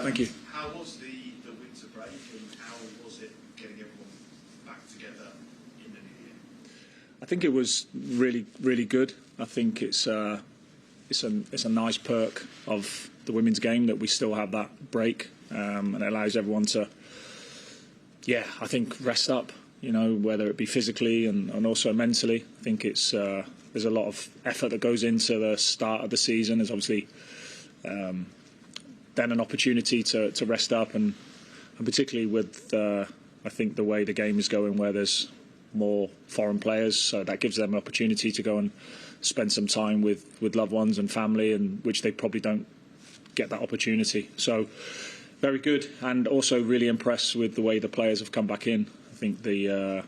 Thank you. How was the winter break, and how was it getting everyone back together in the new year? I think it was really, really good. I think it's a nice perk of the women's game that we still have that break, and it allows everyone to, I think, rest up. You know, whether it be physically and also mentally. I think it's there's a lot of effort that goes into the start of the season. There's obviously then an opportunity to rest up, and particularly with I think the way the game is going, where there's more foreign players, so that gives them an opportunity to go and spend some time with loved ones and family, and which they probably don't get that opportunity. So very good, and also really impressed with the way the players have come back in. I think the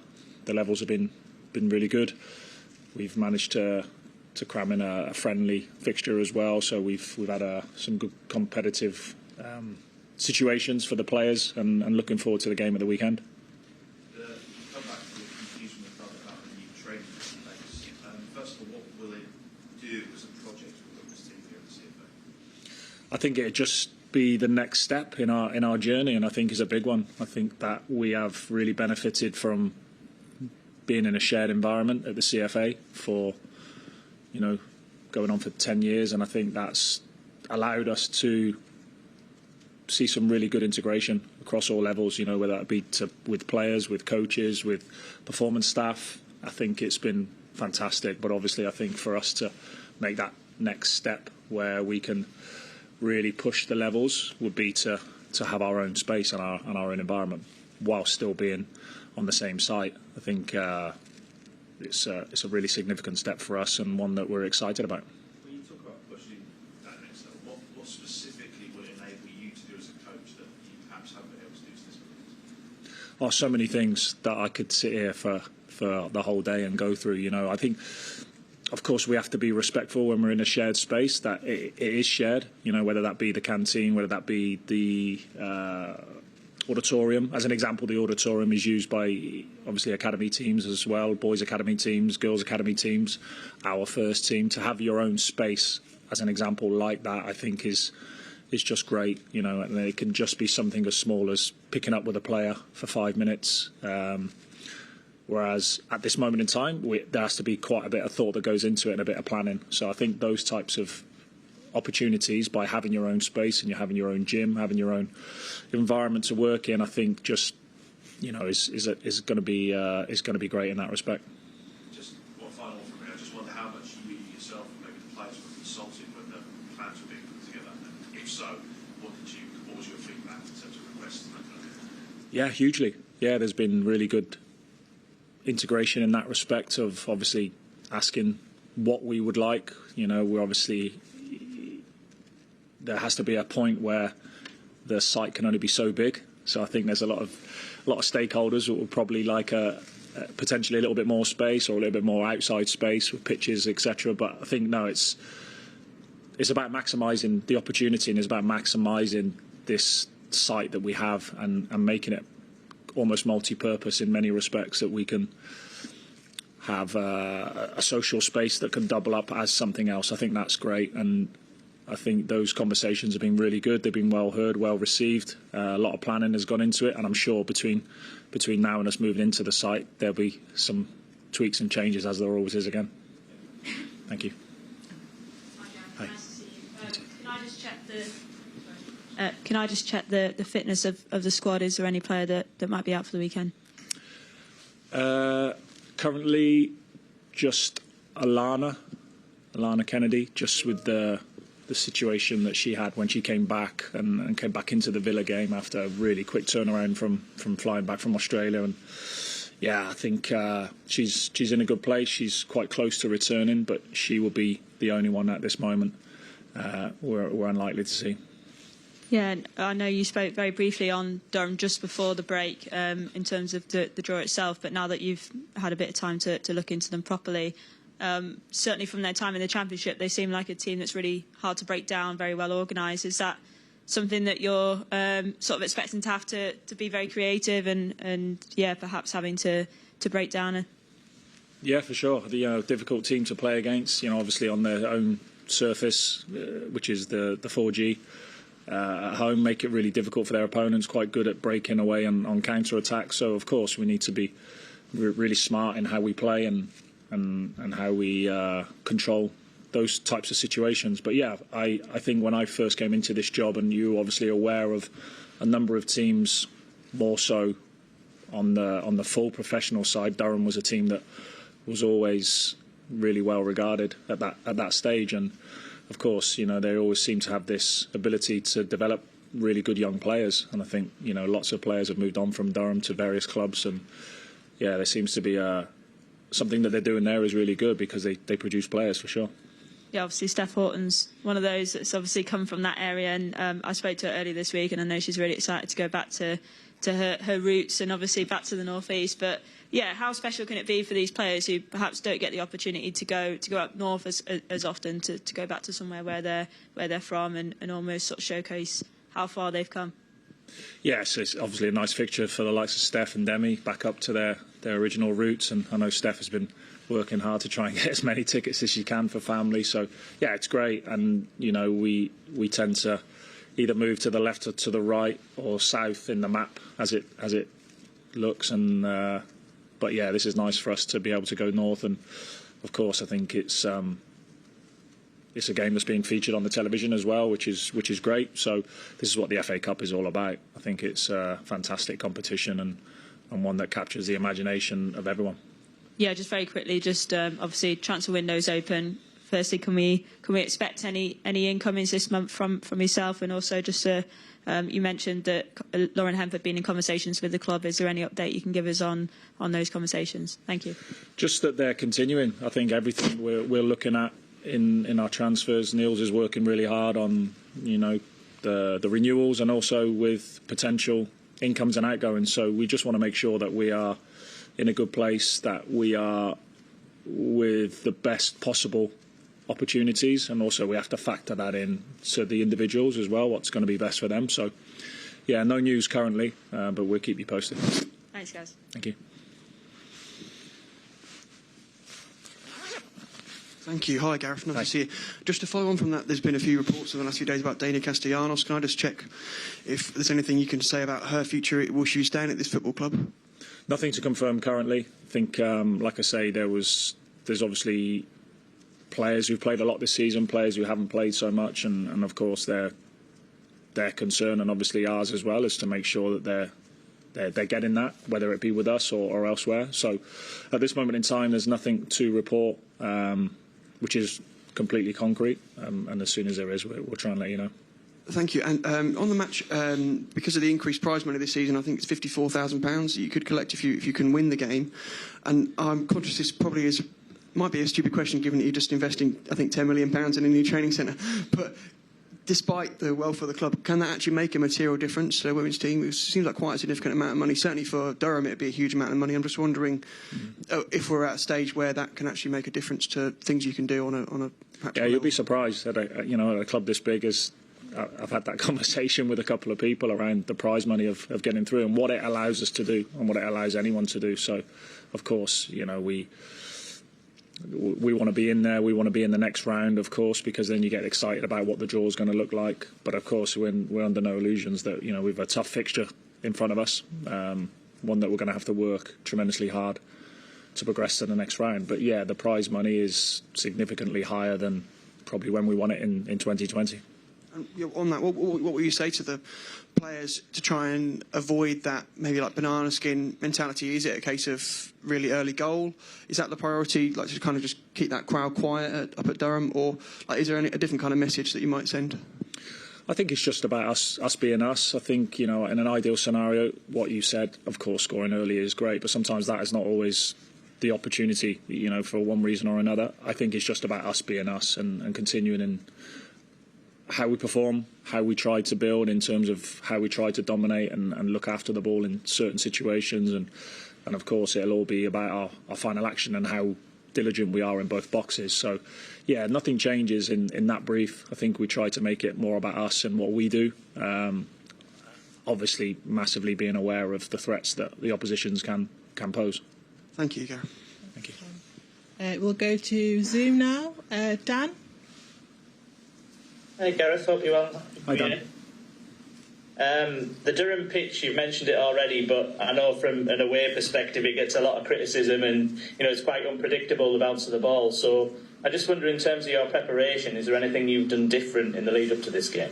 levels have been really good. We've managed to cram in a friendly fixture as well, so we've had some good competitive situations for the players, and looking forward to the game of the weekend. Come back to the confusion about the new training place. First of all, what will it do as a project with this team here at the CFA? I think it'd just be the next step in our journey, and I think is a big one. I think that we have really benefited from being in a shared environment at the CFA for, going on for 10 years, and I think that's allowed us to see some really good integration across all levels, whether that be with players, with coaches, with performance staff. I think it's been fantastic, but obviously I think for us to make that next step where we can really push the levels would be to have our own space and our own environment while still being on the same site. I think it's a really significant step for us, and one that we're excited about. When you talk about pushing that next level, what specifically will enable you to do as a coach that you perhaps haven't been able to do to this point? Oh, so many things that I could sit here for the whole day and go through. I think, of course, we have to be respectful when we're in a shared space, that it is shared, whether that be the canteen, whether that be the auditorium. As an example, the auditorium is used by, obviously, academy teams as well, boys' academy teams, girls' academy teams, our first team. To have your own space, as an example like that, I think is just great, and it can just be something as small as picking up with a player for 5 minutes. Whereas at this moment in time, there has to be quite a bit of thought that goes into it and a bit of planning. So I think those types of opportunities, by having your own space and you're having your own gym, having your own environment to work in, I think just is going to be great in that respect. Just one final one from me. I just wonder how much you yourself and maybe the players were consulted when the plans were being put together. And if so, what was your feedback in terms of requests and that kind of thing? Yeah, hugely. Yeah, there's been really good integration in that respect of obviously asking what we would like. We're obviously, there has to be a point where the site can only be so big. So I think there's a lot of stakeholders that would probably like potentially a little bit more space or a little bit more outside space with pitches, etc. But I think it's about maximising the opportunity, and it's about maximising this site that we have and making it almost multi-purpose in many respects, that we can have a social space that can double up as something else. I think that's great, and I think those conversations have been really good. They've been well heard, well received. A lot of planning has gone into it, and I'm sure between now and us moving into the site, there'll be some tweaks and changes, as there always is again. Thank you. Hi, Nice to see you. Can I just check the fitness of the squad? Is there any player that might be out for the weekend? Currently, just Alanna Kennedy, just with the situation that she had when she came back and came back into the Villa game after a really quick turnaround from flying back from Australia. And I think she's in a good place. She's quite close to returning, but she will be the only one at this moment we're unlikely to see. Yeah, I know you spoke very briefly on Durham just before the break in terms of the draw itself, but now that you've had a bit of time to look into them properly, certainly from their time in the Championship, they seem like a team that's really hard to break down, very well organised. Is that something that you're sort of expecting to have to be very creative and perhaps having to break down? Yeah, for sure. The difficult team to play against, obviously on their own surface, which is the 4G. at home, make it really difficult for their opponents, quite good at breaking away on counter-attack. So, of course, we need to be really smart in how we play and how we control those types of situations. But, yeah, I think when I first came into this job, and you were obviously aware of a number of teams more so on the full professional side, Durham was a team that was always really well regarded at that stage. And, of course, they always seem to have this ability to develop really good young players. And I think, lots of players have moved on from Durham to various clubs. And, yeah, there seems to be something that they're doing there is really good because they produce players for sure. Yeah, obviously Steph Horton's one of those that's obviously come from that area. And I spoke to her earlier this week, and I know she's really excited to go back to her roots and obviously back to the North East. But yeah, how special can it be for these players who perhaps don't get the opportunity to go up north as often to go back to somewhere where they're from and almost sort of showcase how far they've come? Yes, it's obviously a nice fixture for the likes of Steph and Demi back up to their original roots, and I know Steph has been working hard to try and get as many tickets as she can for family. So yeah, it's great, and we tend to either move to the left or to the right or south in the map as it looks, and but yeah, this is nice for us to be able to go north, and of course I think it's a game that's being featured on the television as well, which is great. So this is what the FA Cup is all about. I think it's a fantastic competition and one that captures the imagination of everyone. Yeah, just very quickly, obviously transfer window's open. Firstly, can we expect any incomings this month from yourself? And also just you mentioned that Lauren Hemp had been in conversations with the club. Is there any update you can give us on those conversations? Thank you. Just that they're continuing. I think everything we're looking at in our transfers, Niels is working really hard on the renewals and also with potential incomes and outgoings. So we just want to make sure that we are in a good place, that we are with the best possible opportunities, and also we have to factor that in to the individuals as well, what's going to be best for them. So yeah, no news currently, but we'll keep you posted. Thanks, guys. Thank you. Thank you. Hi, Gareth. Nice to see you. Just to follow on from that, there's been a few reports in the last few days about Dana Castellanos. Can I just check if there's anything you can say about her future? Will she stay at this football club? Nothing to confirm currently. I think, like I say, there's obviously players who've played a lot this season, players who haven't played so much, and of course their concern, and obviously ours as well, is to make sure that they're getting that, whether it be with us or elsewhere. So at this moment in time, there's nothing to report, which is completely concrete, and as soon as there is, we'll try and let you know. Thank you. And on the match, because of the increased prize money this season, I think it's £54,000 that you could collect if you can win the game. And I'm conscious this probably might be a stupid question, given that you're just investing, I think, £10 million in a new training centre. But despite the wealth of the club, can that actually make a material difference to the women's team? It seems like quite a significant amount of money. Certainly for Durham, it would be a huge amount of money. I'm just wondering if we're at a stage where that can actually make a difference to things you can do on a perhaps. Yeah, you'll be surprised that at a club this big as. I've had that conversation with a couple of people around the prize money of getting through and what it allows us to do and what it allows anyone to do. So, of course, we want to be in there. We want to be in the next round, of course, because then you get excited about what the draw is going to look like. But, of course, we're under no illusions that, we've a tough fixture in front of us, one that we're going to have to work tremendously hard to progress to the next round. But, yeah, the prize money is significantly higher than probably when we won it in 2020. On that, what will you say to the players to try and avoid that maybe like banana skin mentality? Is it a case of really early goal? Is that the priority, like to kind of just keep that crowd quiet up at Durham, or like is there a different kind of message that you might send? I think it's just about us being us. I think, in an ideal scenario, what you said, of course, scoring early is great, but sometimes that is not always the opportunity, for one reason or another. I think it's just about us being us and continuing in how we perform, how we try to build in terms of how we try to dominate and look after the ball in certain situations. And of course, it'll all be about our final action and how diligent we are in both boxes. So, yeah, nothing changes in that brief. I think we try to make it more about us and what we do. Obviously, massively being aware of the threats that the oppositions can pose. Thank you, Gareth. Thank you. We'll go to Zoom now. Dan? Hey Gareth, hope you're well. Hi Dan. The Durham pitch, you've mentioned it already, but I know from an away perspective it gets a lot of criticism, and it's quite unpredictable, the bounce of the ball. So I just wonder, in terms of your preparation, is there anything you've done different in the lead up to this game?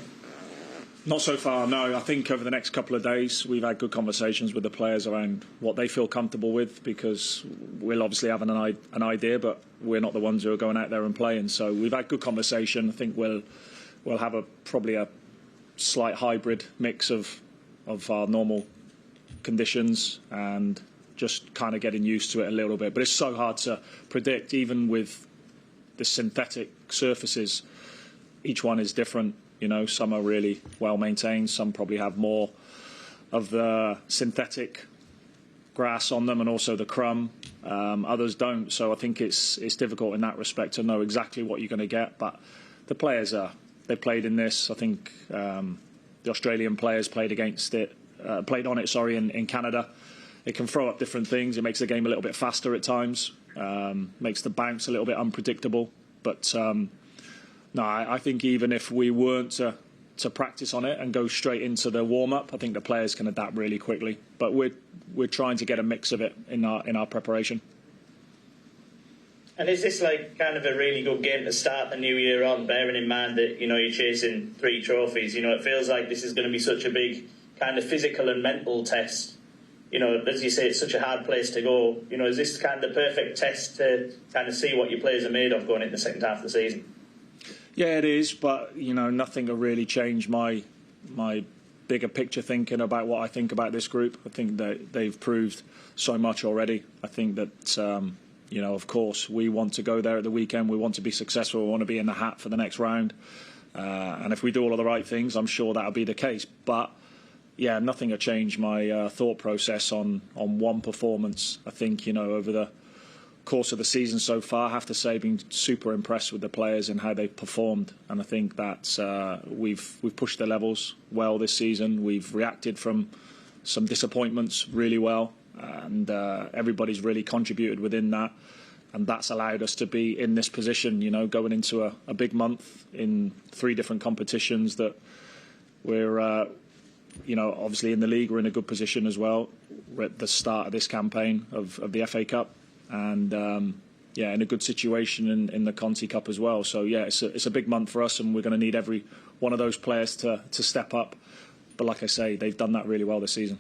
Not so far, no. I think over the next couple of days we've had good conversations with the players around what they feel comfortable with, because we'll obviously have an idea, but we're not the ones who are going out there and playing. So we've had good conversation. I think we'll have probably a slight hybrid mix of our normal conditions and just kind of getting used to it a little bit. But it's so hard to predict, even with the synthetic surfaces. Each one is different. Some are really well maintained, some probably have more of the synthetic grass on them and also the crumb. Others don't. So I think it's difficult in that respect to know exactly what you're going to get. But the players they played in this. I think the Australian players played on it in Canada. It can throw up different things. It makes the game a little bit faster at times. Makes the bounce a little bit unpredictable. But no, I think even if we weren't to practice on it and go straight into the warm-up, I think the players can adapt really quickly. But we're trying to get a mix of it in our preparation. And is this kind of a really good game to start the new year on, bearing in mind that you're chasing 3 trophies? It feels like this is going to be such a big kind of physical and mental test. As you say, it's such a hard place to go. Is this kind of the perfect test to kind of see what your players are made of going into the second half of the season? Yeah, it is, but nothing will really change my bigger picture thinking about what I think about this group. I think that they've proved so much already. I think that of course, we want to go there at the weekend. We want to be successful. We want to be in the hat for the next round. And if we do all of the right things, I'm sure that'll be the case. But yeah, nothing will change my thought process on one performance. I think over the course of the season so far, I have to say, I've been super impressed with the players and how they've performed, and I think that we've pushed the levels well this season. We've reacted from some disappointments really well, and everybody's really contributed within that, and that's allowed us to be in this position, going into a big month in 3 different competitions that we're obviously in the league we're in a good position as well. We're at the start of this campaign of the FA Cup, and in a good situation in the Conti Cup as well. So yeah, it's a big month for us, and we're going to need every one of those players to step up. But like I say, they've done that really well this season.